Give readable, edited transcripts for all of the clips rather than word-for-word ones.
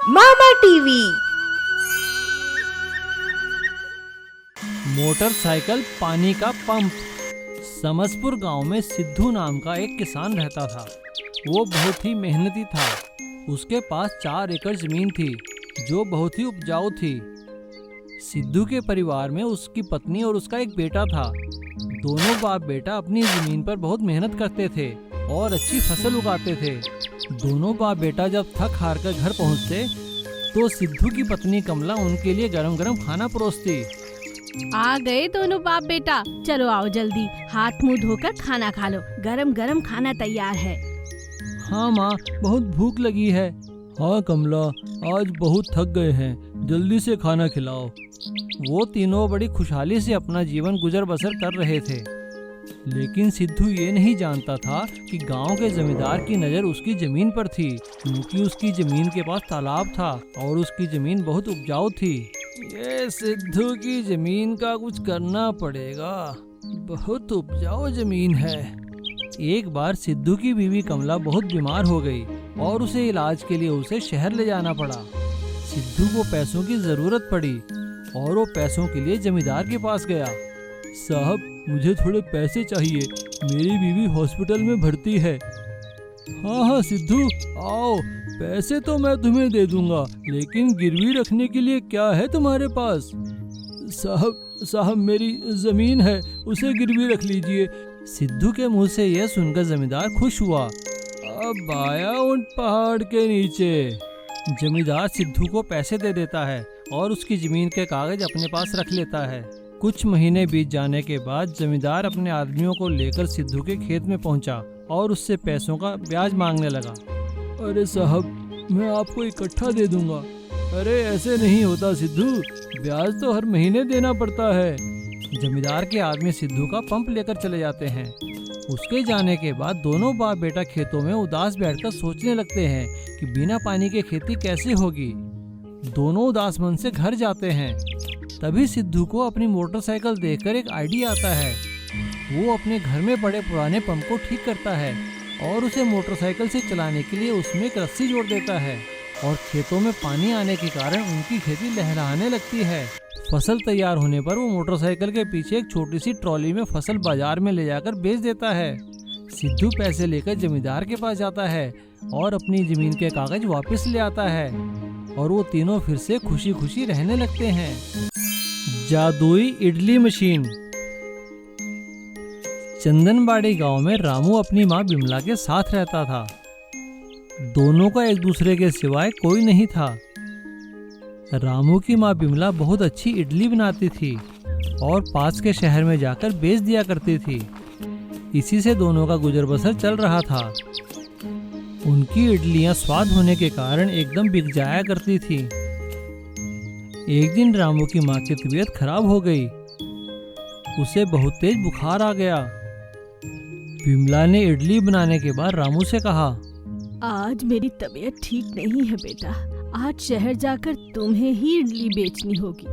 मामा TV. Motorcycle पानी का pump. Samaspur गांव में सिद्धू नाम का एक किसान रहता था। वो बहुत ही मेहनती था। उसके पास 4 एकड़ जमीन थी जो बहुत ही उपजाऊ थी। सिद्धू के परिवार में उसकी पत्नी और उसका एक बेटा था। दोनों बाप बेटा अपनी जमीन पर बहुत मेहनत करते थे और अच्छी फसल उगाते थे। दोनों बाप बेटा जब थक हार कर घर पहुंचते तो सिद्धू की पत्नी कमला उनके लिए गरम गरम खाना परोसती। आ गए दोनों बाप बेटा, चलो आओ जल्दी, हाथ मुंह धोकर खाना खा लो, गरम गरम खाना तैयार है। हाँ माँ, बहुत भूख लगी है। हाँ कमला, आज बहुत थक गए हैं, जल्दी से खाना खिलाओ। वो तीनों बड़ी खुशहाली से अपना जीवन गुजर बसर कर रहे थे। लेकिन सिद्धू ये नहीं जानता था कि गांव के जमींदार की नज़र उसकी जमीन पर थी, क्योंकि उसकी जमीन के पास तालाब था और उसकी जमीन बहुत उपजाऊ थी। ये सिद्धू की जमीन का कुछ करना पड़ेगा, बहुत उपजाऊ जमीन है। एक बार सिद्धू की बीवी कमला बहुत बीमार हो गई और उसे इलाज के लिए उसे शहर ले जाना पड़ा। सिद्धू को पैसों की जरूरत पड़ी और वो पैसों के लिए जमींदार के पास गया। साहब, मुझे थोड़े पैसे चाहिए, मेरी बीवी हॉस्पिटल में भर्ती है। हाँ सिद्धू, आओ, पैसे तो मैं तुम्हें दे दूंगा, लेकिन गिरवी रखने के लिए क्या है तुम्हारे पास? साहब मेरी जमीन है, उसे गिरवी रख लीजिए। सिद्धू के मुंह से यह सुनकर जमींदार खुश हुआ। अब आया उन पहाड़ के नीचे। जमींदार सिद्धू को पैसे दे देता है और उसकी जमीन के कागज अपने पास रख लेता है। कुछ महीने बीत जाने के बाद जमींदार अपने आदमियों को लेकर सिद्धू के खेत में पहुंचा और उससे पैसों का ब्याज मांगने लगा। अरे साहब, मैं आपको इकट्ठा दे दूंगा। अरे ऐसे नहीं होता सिद्धू, ब्याज तो हर महीने देना पड़ता है। जमींदार के आदमी सिद्धू का पंप लेकर चले जाते हैं। उसके जाने के बाद दोनों बाप बेटा खेतों में उदास बैठकर सोचने लगते हैं कि बिना पानी के खेती कैसे होगी। दोनों उदास मन से घर जाते हैं। तभी सिद्धू को अपनी मोटरसाइकिल देखकर एक आइडिया आता है। वो अपने घर में पड़े पुराने पंप को ठीक करता है और उसे मोटरसाइकिल से चलाने के लिए उसमें एक रस्सी जोड़ देता है और खेतों में पानी आने के कारण उनकी खेती लहराने लगती है। फसल तैयार होने पर वो मोटरसाइकिल के पीछे एक छोटी सी ट्रॉली में फसल बाजार में ले जाकर बेच देता है। सिद्धू पैसे लेकर जमींदार के पास जाता है और अपनी जमीन के कागज वापस ले आता है और वो तीनों फिर से खुशी खुशी रहने लगते हैं। जादुई इडली मशीन। चंदनबाड़ी गांव में रामू अपनी माँ बिमला के साथ रहता था। दोनों का एक दूसरे के सिवाय कोई नहीं था। रामू की माँ बिमला बहुत अच्छी इडली बनाती थी और पास के शहर में जाकर बेच दिया करती थी। इसी से दोनों का गुजर बसर चल रहा था। उनकी इडलियां स्वाद होने के कारण एकदम बिक जाया करती थी। एक दिन रामू की माँ की तबीयत खराब हो गई। उसे बहुत तेज बुखार आ गया। बिमला ने इडली बनाने के बाद रामू से कहा, आज मेरी तबीयत ठीक नहीं है बेटा, आज शहर जाकर तुम्हें ही इडली बेचनी होगी।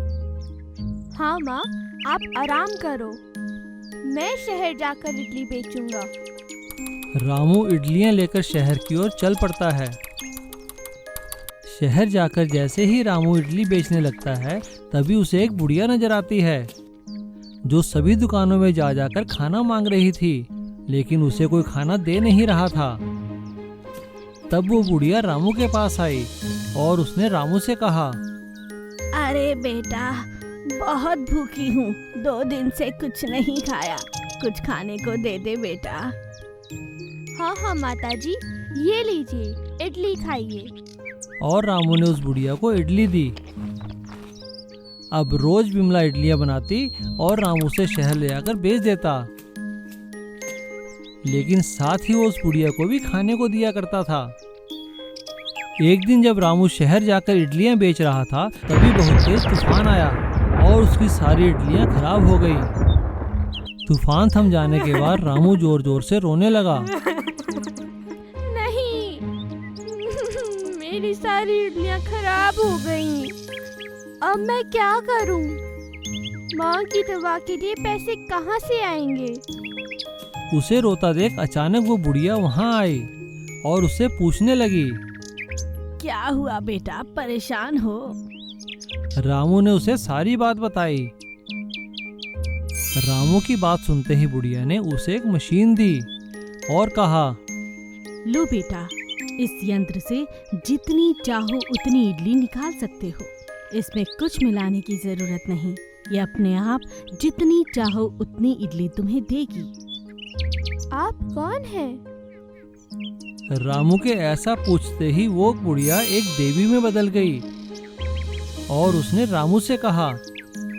हाँ माँ, आप आराम करो, मैं शहर जाकर इडली बेचूंगा। रामू इडलियां लेकर शहर की ओर चल पड़ता है। शहर जाकर जैसे ही रामू इडली बेचने लगता है, तभी उसे एक बुढ़िया नजर आती है जो सभी दुकानों में जा जाकर खाना मांग रही थी, लेकिन उसे कोई खाना दे नहीं रहा था। तब वो बुढ़िया रामू के पास आई और उसने रामू से कहा, अरे बेटा, बहुत भूखी हूँ, 2 दिन से कुछ नहीं खाया, कुछ खाने को दे दे बेटा। हाँ माताजी, ये लीजिए, इडली खाइए। और रामू ने उस बुढ़िया को इडली दी। अब रोज बिमला इडलियां बनाती और रामू से शहर ले जाकर बेच देता, लेकिन साथ ही वो उस बुढ़िया को भी खाने को दिया करता था। एक दिन जब रामू शहर जाकर इडलियां बेच रहा था, तभी बहुत तेज तूफान आया और उसकी सारी इडलियां खराब हो गई। तूफान थम जाने के बाद रामू जोर जोर से रोने लगा। नहीं, मेरी सारी इडलियां खराब हो गईं। अब मैं क्या करूं? माँ की दवा के लिए पैसे कहाँ से आएंगे? उसे रोता देख अचानक वो बुढ़िया वहाँ आई और उससे पूछने लगी, क्या हुआ बेटा, परेशान हो? रामू ने उसे सारी बात बताई। रामू की बात सुनते ही बुढ़िया ने उसे एक मशीन दी और कहा, लो बेटा, इस यंत्र से जितनी चाहो उतनी इडली निकाल सकते हो। इसमें कुछ मिलाने की जरूरत नहीं, ये अपने आप जितनी चाहो उतनी इडली तुम्हें देगी। आप कौन हैं? रामू के ऐसा पूछते ही वो बुढ़िया एक देवी में बदल गई और उसने रामू से कहा,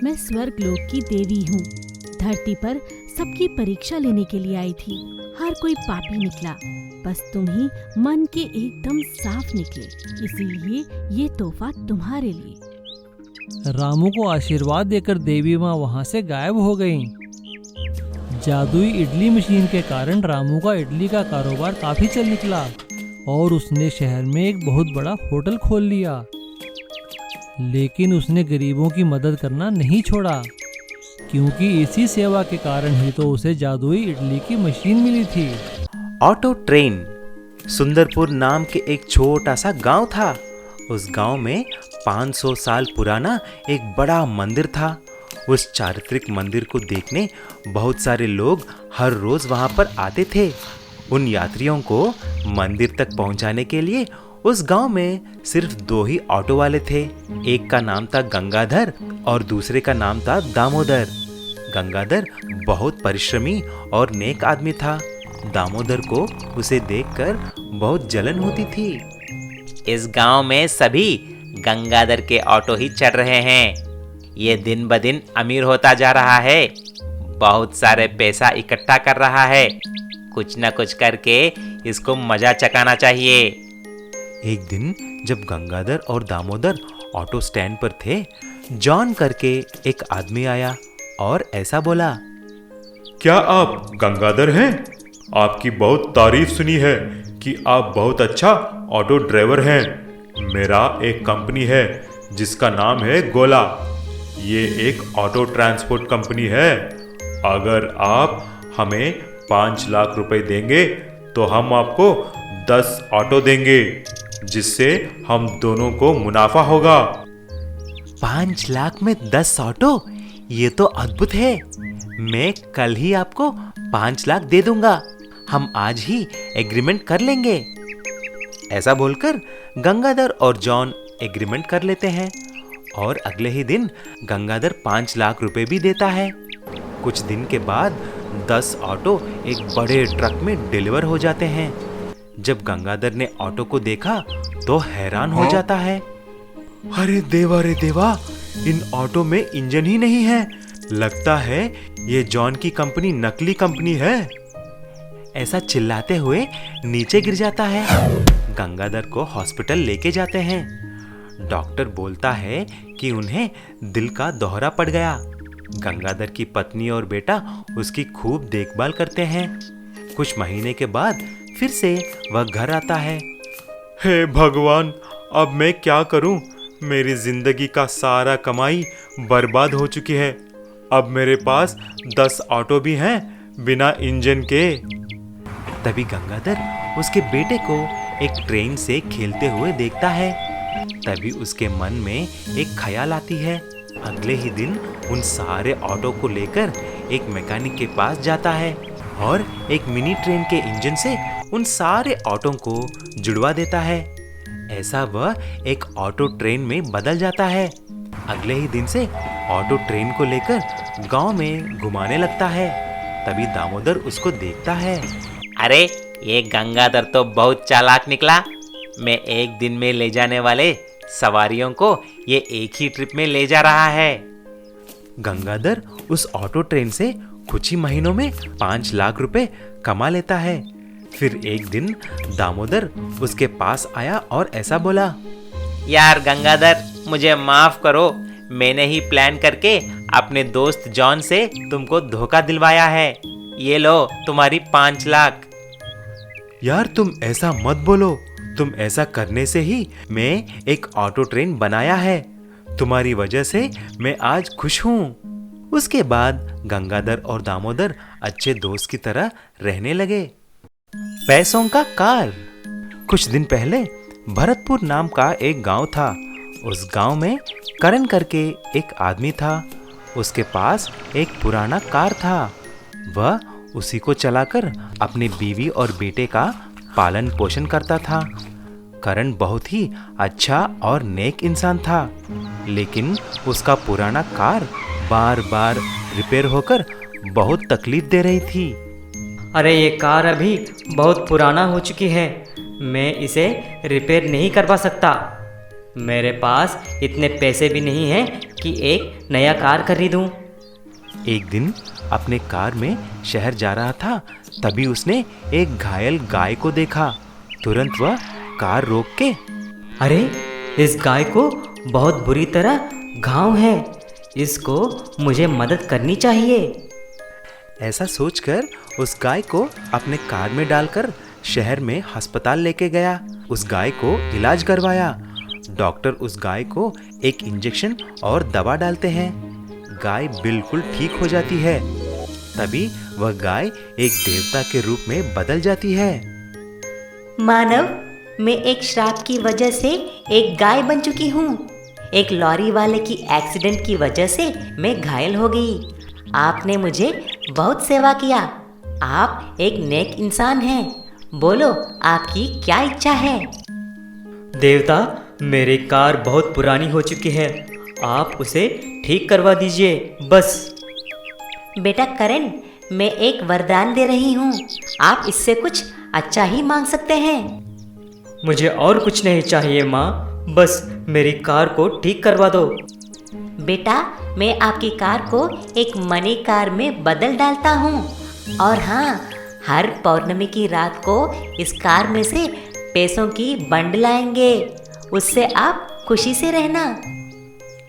मैं स्वर्ग लोक की देवी हूँ। धरती पर सबकी परीक्षा लेने के लिए आई थी। हर कोई पापी निकला, बस तुम ही मन के एकदम साफ निकले, इसीलिए ये तोहफा तुम्हारे लिए। रामू को आशीर्वाद देकर देवी माँ वहाँ से गायब हो गईं। जादुई इडली मशीन के कारण रामू का इडली का कारोबार काफी चल निकला और उसने शहर में एक बहुत बड़ा होटल खोल लिया। लेकिन उसने गरीबों की मदद करना नहीं छोड़ा, क्योंकि इसी सेवा के कारण ही तो उसे जादुई इडली की मशीन मिली थी। Auto train. सुंदरपुर नाम के एक छोटा सा गांव था। उस गांव में 500 साल पुराना एक बड़ा मंदिर था। उस चारित्रिक मंदिर को देखने बहुत सारे लोग हर रोज वहां पर आते थे। उन यात्रियों को मंदिर तक पहुंचाने के लिए उस गांव में सिर्फ 2 ही ऑटो वाले थे। एक का नाम था गंगाधर और दूसरे का नाम था दामोदर। गंगाधर बहुत परिश्रमी और नेक आदमी था। दामोदर को उसे देखकर बहुत जलन होती थी। इस गांव में सभी गंगाधर के ऑटो ही चल रहे हैं। ये दिन ब दिन अमीर होता जा रहा है, बहुत सारे पैसा इकट्ठा कर रहा है। कुछ न कुछ करके इसको मजा चकाना चाहिए। एक दिन जब गंगाधर और दामोदर ऑटो स्टैंड पर थे, जॉन करके एक आदमी आया और ऐसा बोला, क्या आप गंगाधर हैं? आपकी बहुत तारीफ सुनी है कि आप बहुत अच्छा ऑटो ड्राइवर हैं। मेरा एक कंपनी है जिसका नाम है गोला। ये एक ऑटो ट्रांसपोर्ट कंपनी है। अगर आप हमें 5 लाख रुपए देंगे तो हम आपको 10 ऑटो देंगे, जिससे हम दोनों को मुनाफा होगा। 5 लाख में 10 ऑटो? ये तो अद्भुत है। मैं कल ही आपको 5 लाख दे दूंगा। हम आज ही एग्रीमेंट कर लेंगे। ऐसा बोलकर गंगाधर और जॉन एग्रीमेंट कर लेते हैं और अगले ही दिन गंगाधर 5 लाख रुपए भी देता है। कुछ दिन के बाद 10 ऑटो एक बड़े ट्रक में डिलीवर हो जाते हैं। जब गंगाधर ने ऑटो को देखा तो हैरान हो जाता है। अरे देवा, इन ऑटो में इंजन ही नहीं है। लगता है ये जॉन की कंपनी नकली कंपनी है। ऐसा चिल्लाते हुए नीचे गिर जाता है। गंगाधर को हॉस्पिटल लेके जाते हैं। डॉक्टर बोलता है कि उन्हें दिल का दौरा पड़ गया। गंगाधर की पत्नी और बेटा उसकी खूब देखभाल करते हैं। कुछ महीने के बाद फिर से वह घर आता है। हे भगवान, अब मैं क्या करूं? मेरी जिंदगी का सारा कमाई बर्बाद हो चुकी है। अब मेरे पास 10 ऑटो भी हैं बिना इंजन के। तभी गंगाधर उसके बेटे को एक ट्रेन से खेलते हुए देखता है। तभी उसके मन में एक ख्याल आती है। अगले ही दिन उन सारे ऑटो को लेकर एक मैकेनिक के पास जाता है और एक मिनी ट्रेन के इंजन से उन सारे ऑटो को जुड़वा देता है। ऐसा वह एक ऑटो ट्रेन में बदल जाता है। अगले ही दिन से ऑटो ट्रेन को लेकर गांव में घुमाने लगता है। तभी दामोदर उसको देखता है। अरे ये गंगाधर तो बहुत चालाक निकला। मैं एक दिन में ले जाने वाले सवारियों को ये एक ही ट्रिप में ले जा रहा है। गंगाधर उस ऑटो ट्रेन से कुछ ही महीनों में 5 लाख रुपए कमा लेता है। फिर एक दिन दामोदर उसके पास आया और ऐसा बोला, यार गंगाधर, मुझे माफ करो। मैंने ही प्लान करके अपने दोस्त जॉन से तुमको धोखा दिलवाया है। ये लो तुम्हारी 5 लाख। यार तुम ऐसा मत बोलो। तुम ऐसा करने से ही मैं एक ऑटो ट्रेन बनाया है। तुम्हारी वजह से मैं आज खुश हूँ। उसके बाद गंगाधर और दामोदर अच्छे दोस्त की तरह रहने लगे। पैसों का कार। कुछ दिन पहले भरतपुर नाम का एक गांव था। उस गांव में करण करके एक आदमी था। उसके पास एक पुराना कार था। वह उसी को चलाकर अपनी बीवी और बेटे का पालन पोषण करता था। करण बहुत ही अच्छा और नेक इंसान था, लेकिन उसका पुराना कार बार बार रिपेयर होकर बहुत तकलीफ दे रही थी। अरे ये कार अभी बहुत पुराना हो चुकी है, मैं इसे रिपेयर नहीं करवा सकता। मेरे पास इतने पैसे भी नहीं हैं कि एक नया कार खरीदूं। एक दिन अपने कार में शहर जा रहा था, तभी उसने एक घायल गाय को देखा। तुरंत वह कार रोक के, अरे इस गाय को बहुत बुरी तरह घाव है, इसको मुझे मदद करनी चाहिए। ऐसा सोचकर उस गाय को अपने कार में डालकर शहर में अस्पताल लेके गया। उस गाय को इलाज करवाया। डॉक्टर उस गाय को एक इंजेक्शन और दवा डालते हैं। गाय बिल्कुल ठीक हो जाती है। तभी वह गाय एक देवता के रूप में बदल जाती है। मानव, मैं एक श्राप की वजह से एक गाय बन चुकी हूँ। एक लॉरी वाले की एक्सीडेंट की वजह से मैं घायल हो गई। आपने मुझे बहुत सेवा किया। आप एक नेक इंसान हैं। बोलो, आपकी क्या इच्छा है? देवता, मेरी कार बहुत पुरानी हो चुकी है, आप उसे ठीक करवा दीजिए बस। बेटा करण, मैं एक वरदान दे रही हूँ। आप इससे कुछ अच्छा ही मांग सकते हैं। मुझे और कुछ नहीं चाहिए माँ, बस मेरी कार को ठीक करवा दो। बेटा, मैं आपकी कार को एक मनी कार में बदल डालता हूँ। और हाँ, हर पौर्णमी की रात को इस कार में से पैसों की बंडल आएंगे। उससे आप खुशी से रहना।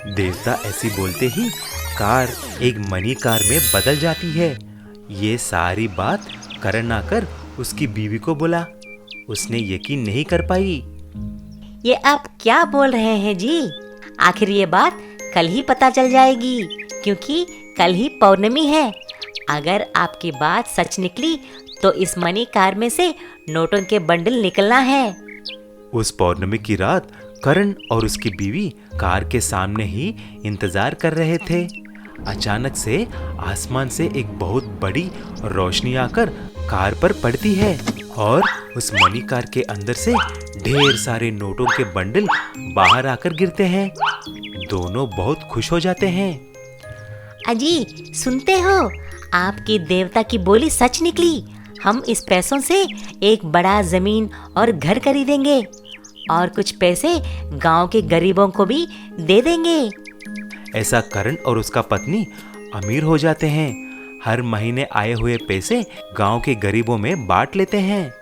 देवता ऐसी बोलते ही कार एक मनी कार में बदल जाती है। ये सारी बात करण आकर उसकी बीवी को बोला। उसने यकीन नहीं कर पाई। ये आप क्या बोल रहे हैं जी? आखिर ये बात कल ही पता चल जाएगी, क्योंकि कल ही पौर्णमी है। अगर आपकी बात सच निकली तो इस मनी कार में से नोटों के बंडल निकलना है। उस पौर्णमी की रात करण और उसकी बीवी कार के सामने ही इंतजार कर रहे थे। अचानक से आसमान से एक बहुत बड़ी रोशनी आकर कार पर पड़ती है और उस मनी कार के अंदर से ढेर सारे नोटों के बंडल बाहर आकर गिरते हैं। दोनों बहुत खुश हो जाते हैं। अजी, सुनते हो? आपकी देवता की बोली सच निकली। हम इस पैसों से एक बड़ा जमीन और घर खरीदेंगे और कुछ पैसे गांव के गरीबों को भी दे देंगे। ऐसा करण और उसका पत्नी अमीर हो जाते हैं। हर महीने आए हुए पैसे गांव के गरीबों में बांट लेते हैं।